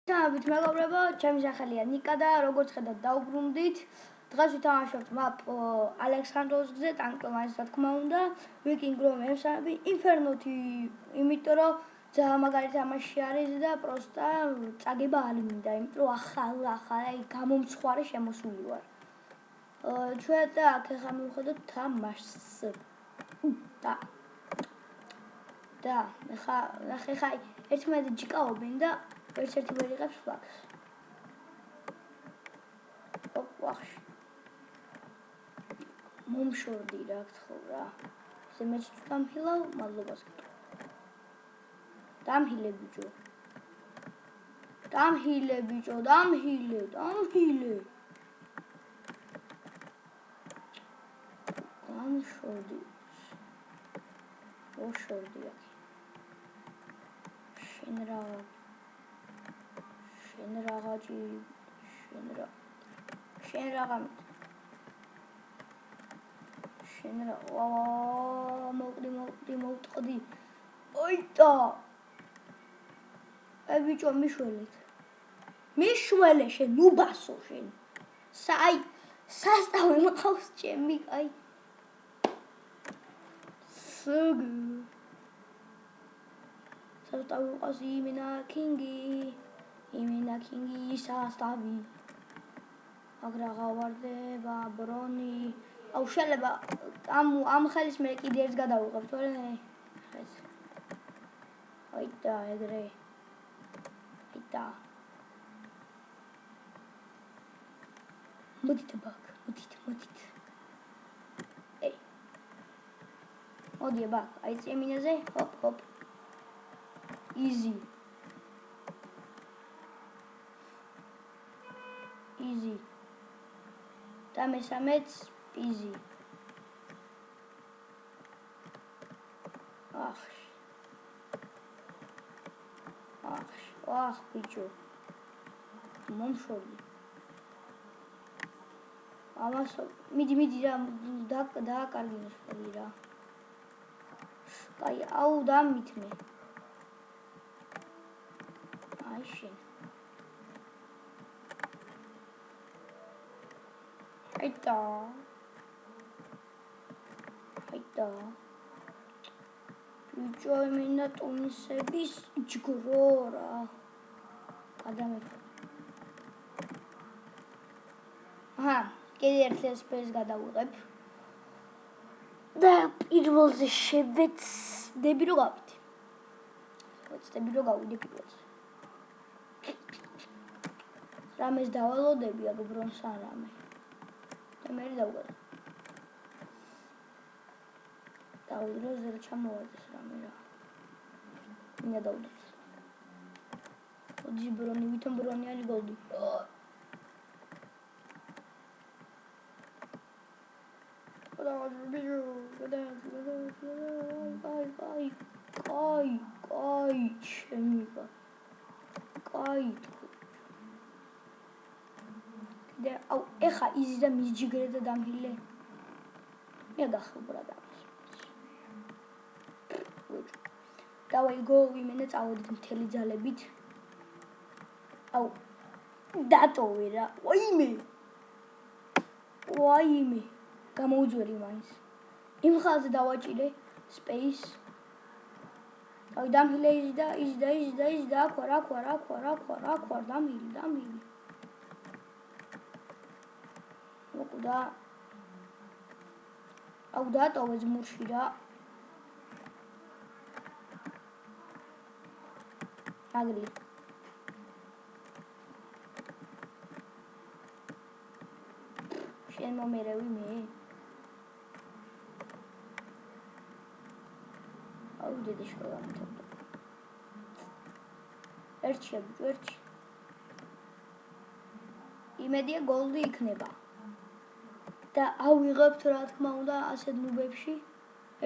Ებით მეგობრებო, ჩემი სახელია ნიკა და როგორც ხედავთ დავუბრუნდით. დღეს ვითამაშობთ map ალექსანდროს გზზე, ტანკოვანის რა თქმა უნდა, ვიკინგ რომ M3 ინფერნოთი, იმიტომ რომ ძალიან მაგარი თამაში არის და პროსტა წაგება არ მინდა, იმიტომ რომ ახალი გამომცხვარი შემოსული ვარ. ჩვენ და აქ ახლა მივხვდეთ თამაშს. და ახლა ერთმანეთი ჯიკაობენ და ერთ-ერთი ვერ იღებს ფლაგს. ვახში. მომშორდი რა გთხოვ რა. ესე მეც თუ დამხილავ, მადლობას გიტყვი. დამხილე ბიჭო. დამხილე. გამშორდი. ოშორდი აქ. შენ რაღაცი მოვტყდი. ოიტა. ბიჭო მიშველე შენ ნუბასო შენ. სასტავი მყავს ჩემი, აი. სუგი. სასტავი მყავს იმენა კინგი სასტავი. აგრაღა ვარდება ბრონი. აუ შეიძლება ამ ხელის მე კიდე ერთს გადავიღებ, თორე ეს. აიტა ეგრე. აიტა. მოდით ბაკ, მოდით. ეი. მოდი ბაკ, აი წემინაზე, ჰოპ. Easy. და მესამეც easy. ახ ბიჭო. მომშორდი. ამას მიდი რა დააკარგინოს ხოლმე რა. აი აუ დამითმე. აი შენ. აიტა. ბიჭო იმინა ტუნისების ჯგრო რა. გადამეფო. კიდე ერთ სპეისს გადავიღებ. და პირველზე შევეცდები რომ გავიდე. გავიდე პირველზე. რამეს დავალოდები აქ ბრონს ან რამე. და მე დავუგადო. დავიდრო ზერო ჩამოვარდეს რამე რა. მინდა დავდოთ. ოდი ბრონი, ვითომ ბრონიანი გოლდი. კაი, ჩემიკა. კაი. და აუ ეხა იზი და მისჯიგრე და დამხილე. მე გახუბრა და. დავაი გო იმენა წავედით მთელი ძალებით. აუ დატოვე რა. ვაიმე. გამოუძვერი მაინც. იმ ხალხზე დავაჭირე space. აი დამხილე იზი და აკვარ დამილი. მოკუდა. აუ დატოვე ზმურში რა. აგრი. შენ მომერევი მე. აუ დედიშკოლა მეთქვა. ერთში. იმედია გოლდი იქნება. და ავიღებთ რა თქმა უნდა ასეთ ნუბებში.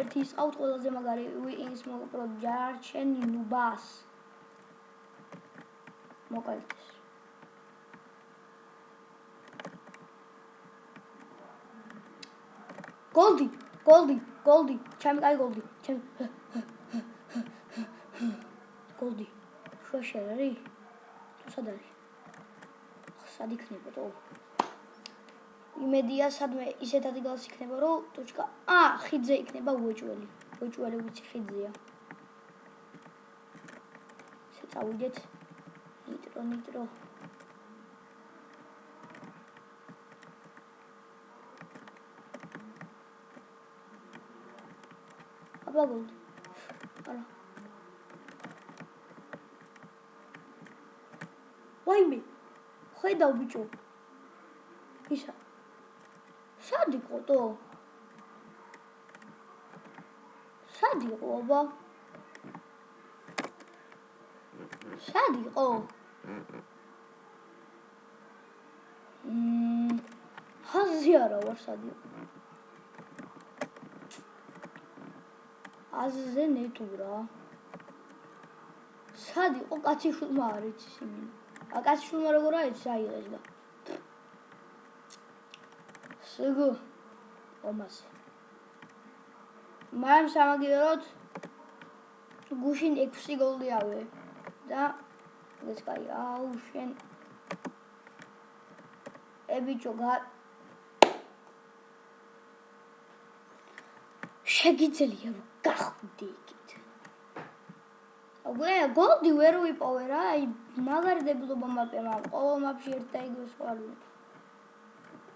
ერთი ისყავთ ყველაზე მაგარი wins მოპრო ჯარჩენი ნუბას. მოკალდეს. გოლდი. ჩემი კაი გოლდი. გოლდი. შუაში არის? თუ სად არის? სად იქნება თო? იმედია სადმე ისეთ ადგილას იქნება რომ ტუჩკა ხიძე იქნება უეჭველი. უეჭველი ვიცი ხიძეა. ესე წავიდეთ. ნიტრო. აბა გოლდი. არა. ვაიმე. ხედავ ბიჭო. ისა. სად იყო თო? სად იყო აბა? სად იყო? ხაზი არა ვარ სად იყო? აზზე ნეტურა. სად იყო კაციშვილმა არ იცის იმენა. კაციშვილმა როგორ არის აიღეს და. სიგუ ომასე. მაგრამ სამაგიეროდ გუშინ 6 გოლი ავე და ეს კაი შენ ბიჭო შეგიძლია რომ გახვიდე იქით. გოლდი ვერ ვიპოვე რა, აი მაგარი დებილობა მაქვს, მაგრამ ყოველ მაპში ერთ და იგივე სვალი.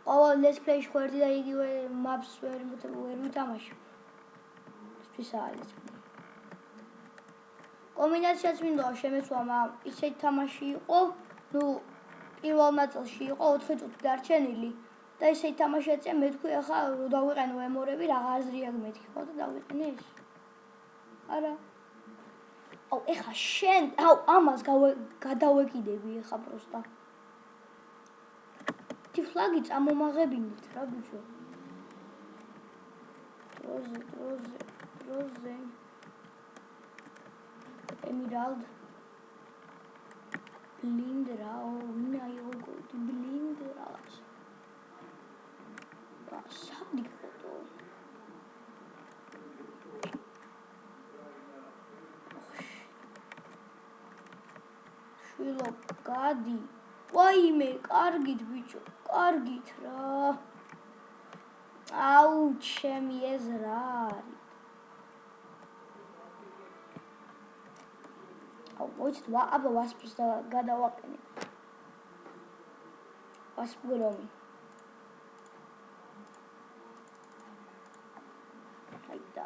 ყოველ let's play-ში ერთი და იგივე maps ვერ ვითამაში. ისაა ეს. კომბინაციაც მინდა შემეცვა, მაგრამ ისეთი თამაში იყო, პირველ ნაწილში იყო 4 წუთი დარჩენილი და ისეთი თამაში ეწია, მე თქვი ახლა რომ დავიყენო ემორები, რა აზრი აქვს მეთქი ხო და დავიყენე ეს. არა. ეხა შენ, ამას გადავეკიდები ეხა პროსტა. ფლაგი წამომაღებინეთ რა ბიჭო. დროზე. ემირალდ. ბლინდრა, ვინ აიღო გოლდი ბლინდრას. სად იყო თო? შვილო, გადი. ვაიმე, კარგით ბიჭო, კარგით რა. ჩემი ეს რა არის? მოიცით, აბა ვასპს გადავაყენე. ვასპ გრომი. აიდა.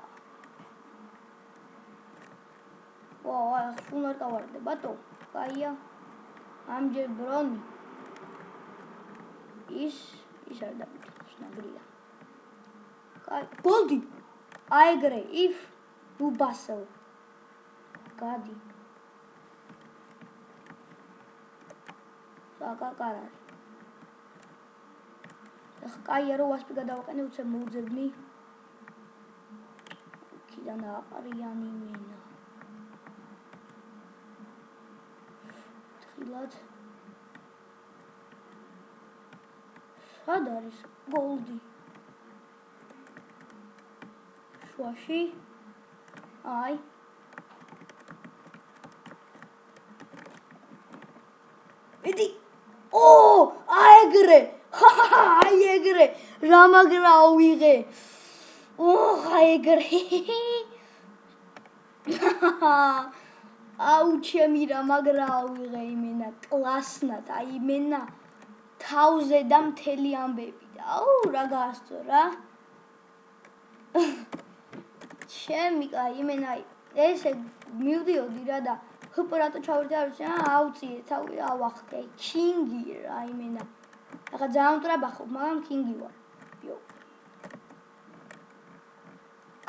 ხუნარ დავარდე, ბატო. კაია. ამჯერ ბრონი. ის არ დაგიტოვოს ნაგრია. კაი, გოლდი. აეგრე, if you basel. გადი. საკაკარა. ეხა კაია რომ ვასპი გადავაყენე, უცებ მოვძებნი. იქიდან აყრიანი მენა. თხილად. სად არის გოლდი? შუაში. აი. ედი. აეგრე. აეგრე. რა მაგრა ავიღე. აეგრე. ჩემი რა მაგრა ავიღე იმენა კლასნად. აი იმენა თავზე და მთელი ამბები და რა გასწო რა. ჩემი კაი იმენა ესე მივდიოდი რა და ჰპრატო ჩავერდი არის აუწიე თავი ავახტე კინგი რა იმენა. ახლა ძალიან ტრაბახობ, მაგრამ კინგი ვარ. იო.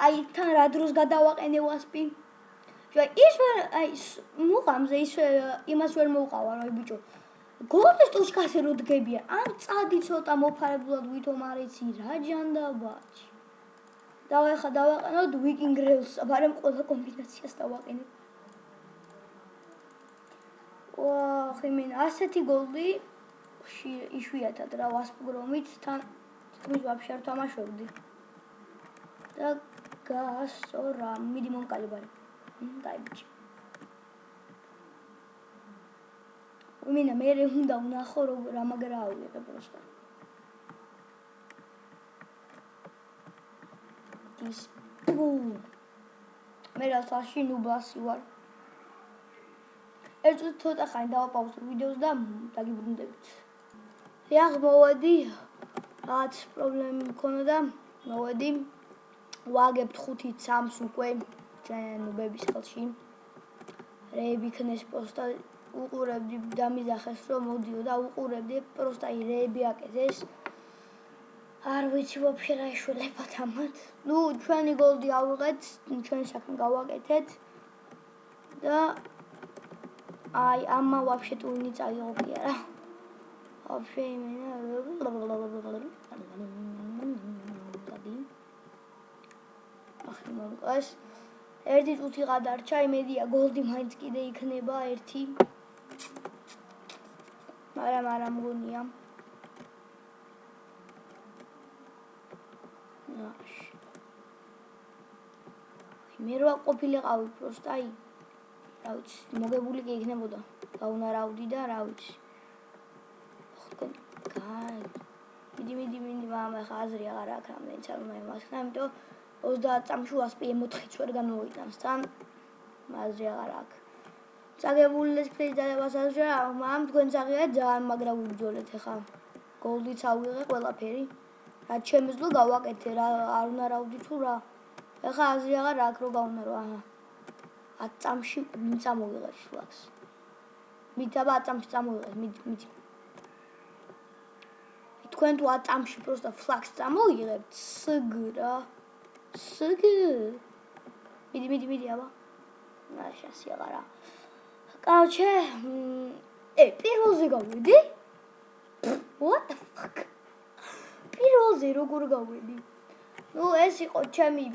აი თან რა დროს გადავაყენე ვასპი? ის მუღამზე ის იმას ვერ მოუყავა რა ბიჭო. გოლდეს ტუშკაზე რო დგებია, ან წადი ცოტა მოფარებულად ვითომ არ იცი რა ჯანდაბაჭი. ახლა დავაყენოთ ვიკინგ რელს, მაგრამ ყველა კომბინაციას დავაყენებ. ხიმენ ასეთი გოლდი იშვიათად რა ვასპ გრომით თან თქმის ვაფშე არ თამაშობდი. და გასწორა, მიდი მომკალიბარი. დაიბიჭი. მინდა მე უნდა ვნახო როგორ ამაგრა ავიღე просто. ის მე რასაში ნუბლასი ვარ. ეს ცოტა ხანი დავაპაუზო ვიდეოს და დაგიბრუნდებით. яг მოვედი, რაც პრობლემა მქონდა, მოვედი. ვაგებთ 5-3 უკვე ჩვენ ნუბების ხელში. რეები ქნეს просто უყურებდი დამიზახეს რომ მოდიო და უყურებდი просто აი რეები აკეთეს. არ ვიცი ვაფშე რა ეშველებათ ამათ. ნუ ჩვენი გოლდი ავიღეთ, ჩვენ საქმე გავაკეთეთ და აი ამა ვაფშე ტუინი წაიღო კი არა. ვაფშე იმენა ახლა მომყავს. ერთი წუთი გადარჩა, იმედია გოლდი მაინც კიდე იქნება ერთი. მაგრამ არა მგონია. მე რა ყოფილიყავი просто აი რა ვიცი მოგებული კი იქნებოდა გაუნარავდი და რა ვიცი მიდი მამა ხა აზრი აღარ აქვს რამდენიც არ უნდა იმასნა იმიტომ 30 წამში 100 4-იც ვერ განმოიტანს თან აზრი აღარ აქვს წაგებული ეს პრეზიდენტებას აზრი ამ თქვენს აღია ძალიან მაგრა ვიბრძოლეთ ხა გოლდიც ავიღე ყველაფერი რაც შემეძლო გავაკეთე რა არ უნარავდი თუ რა ეხა აზრი აღარ აქვს რომ გაუნარო აჰა 10 წამში ვინ წამოვიღებს ფლაქს მით აბა 10 წამში წამოვიღეთ მით თქვენ თუ 10 წამში просто ფლაქს წამოიღებთ სგ რა სგ მიდი აბა ნაშასი აღარა კაუჩე პირველზე გავიდი what the fuck პირველზე როგორ გავიდი ну ეს იყო ჩემი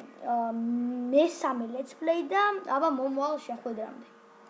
მესამე let's play და აბა მომავალ შეხვედრამდე